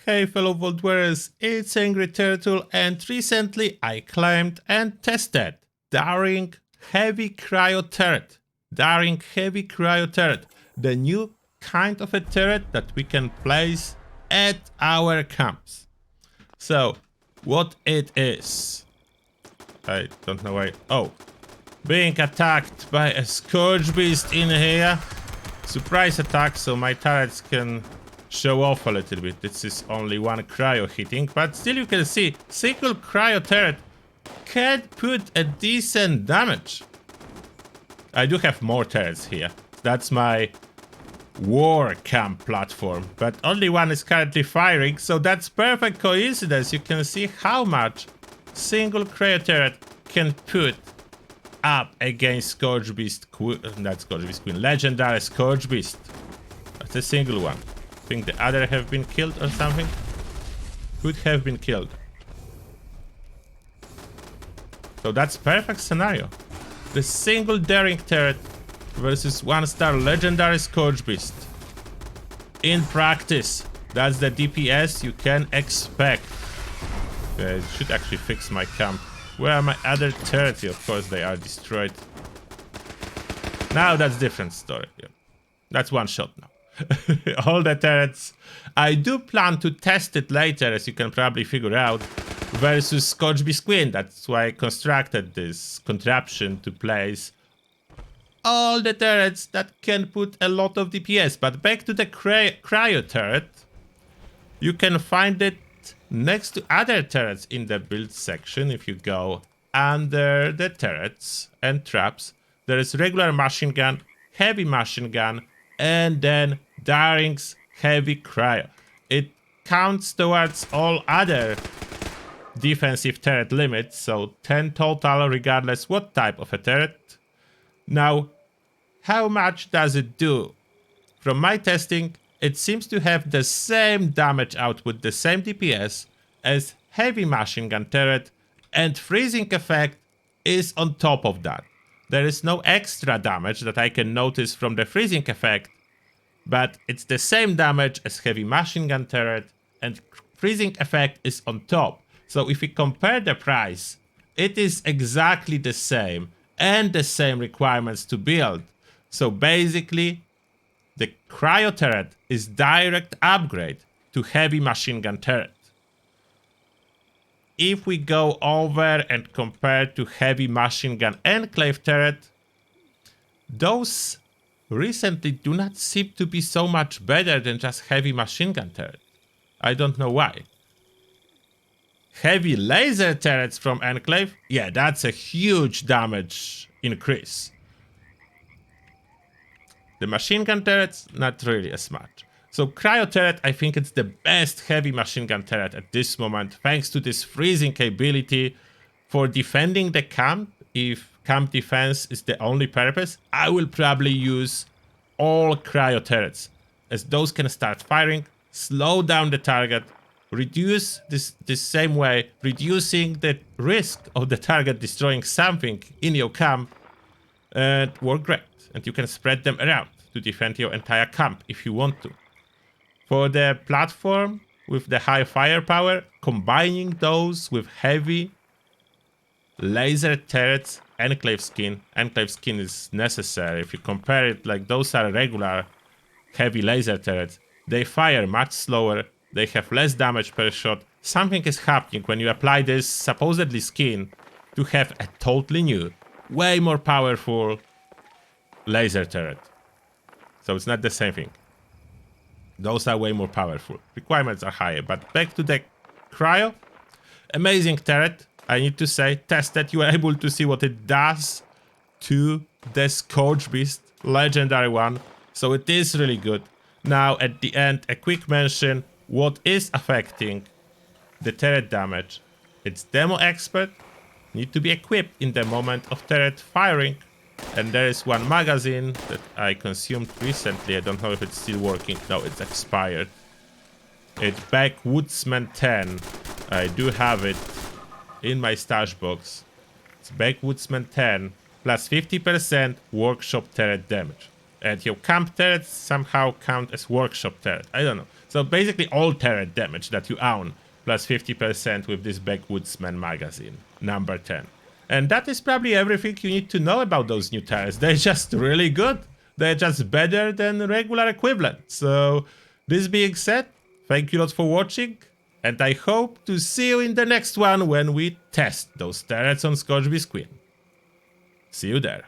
Hey fellow Vault Dwellers, it's Angry Turtle, and recently I climbed and tested Daring Heavy Cryo Turret. Daring Heavy Cryo Turret, the new kind of a turret that we can place at our camps. So, what it is? I don't know why. Oh, being attacked by a Scourge Beast in here. Surprise attack, so my turrets can show off a little bit. This is only one cryo hitting, but still you can see single cryo turret can put a decent damage. I do have more turrets here. That's my war camp platform, but only one is currently firing, so that's perfect coincidence. You can see how much single cryo turret can put up against Scourge Beast Queen. Not Scourge Beast Queen, legendary Scourge Beast. That's a single one. I think the other have been killed or something. Could have been killed. So that's perfect scenario. The single daring turret versus 1-star legendary Scourge Beast. In practice, that's the DPS you can expect. I should actually fix my camp. Where are my other turrets? Of course they are destroyed. Now that's different story. Yeah. That's one shot now. All the turrets. I do plan to test it later, as you can probably figure out, versus Scourge Beast Queen. That's why I constructed this contraption to place all the turrets that can put a lot of DPS. But back to the cryo turret. You can find it next to other turrets in the build section. If you go under the turrets and traps, there is regular machine gun, heavy machine gun, and then Daring's heavy cryo. It counts towards all other defensive turret limits, so 10 total regardless what type of a turret. Now, how much does it do? From my testing, it seems to have the same damage output, the same DPS as heavy machine gun turret, and freezing effect is on top of that. There is no extra damage that I can notice from the freezing effect, but it's the same damage as heavy machine gun turret, and freezing effect is on top. So if we compare the price, it is exactly the same and the same requirements to build. So basically, the cryo turret is direct upgrade to heavy machine gun turret. If we go over and compare to heavy machine gun enclave turret, those recently do not seem to be so much better than just heavy machine gun turret. I don't know why. Heavy laser turrets from enclave, yeah, that's a huge damage increase. The machine gun turrets, not really as much. So cryo turret, I think it's the best heavy machine gun turret at this moment, thanks to this freezing ability for defending the camp. If camp defense is the only purpose, I will probably use all cryo turrets, as those can start firing, slow down the target, reduce this same way, reducing the risk of the target destroying something in your camp, and work great. And you can spread them around to defend your entire camp if you want to. For the platform with the high firepower, combining those with heavy laser turrets, enclave skin is necessary. If you compare it, like those are regular heavy laser turrets, they fire much slower, they have less damage per shot. Something is happening when you apply this supposedly skin to have a totally new, way more powerful laser turret. So it's not the same thing. Those are way more powerful. Requirements are higher. But back to the cryo. Amazing turret. I need to say, tested. You are able to see what it does to the Scourge Beast, legendary one. So it is really good. Now at the end, a quick mention. What is affecting the turret damage? It's Demo Expert. Need to be equipped in the moment of turret firing. And there is one magazine that I consumed recently. I don't know if it's still working. No, it's expired. It's Backwoodsman 10. I do have it in my stash box. It's Backwoodsman 10 plus 50% workshop turret damage. And your camp turrets somehow count as workshop turret. I don't know. So basically all turret damage that you own, plus 50% with this Backwoodsman magazine, number 10. And that is probably everything you need to know about those new turrets. They're just really good. They're just better than regular equivalent. So this being said, thank you a lot for watching, and I hope to see you in the next one when we test those turrets on Scorchbeast Queen. See you there.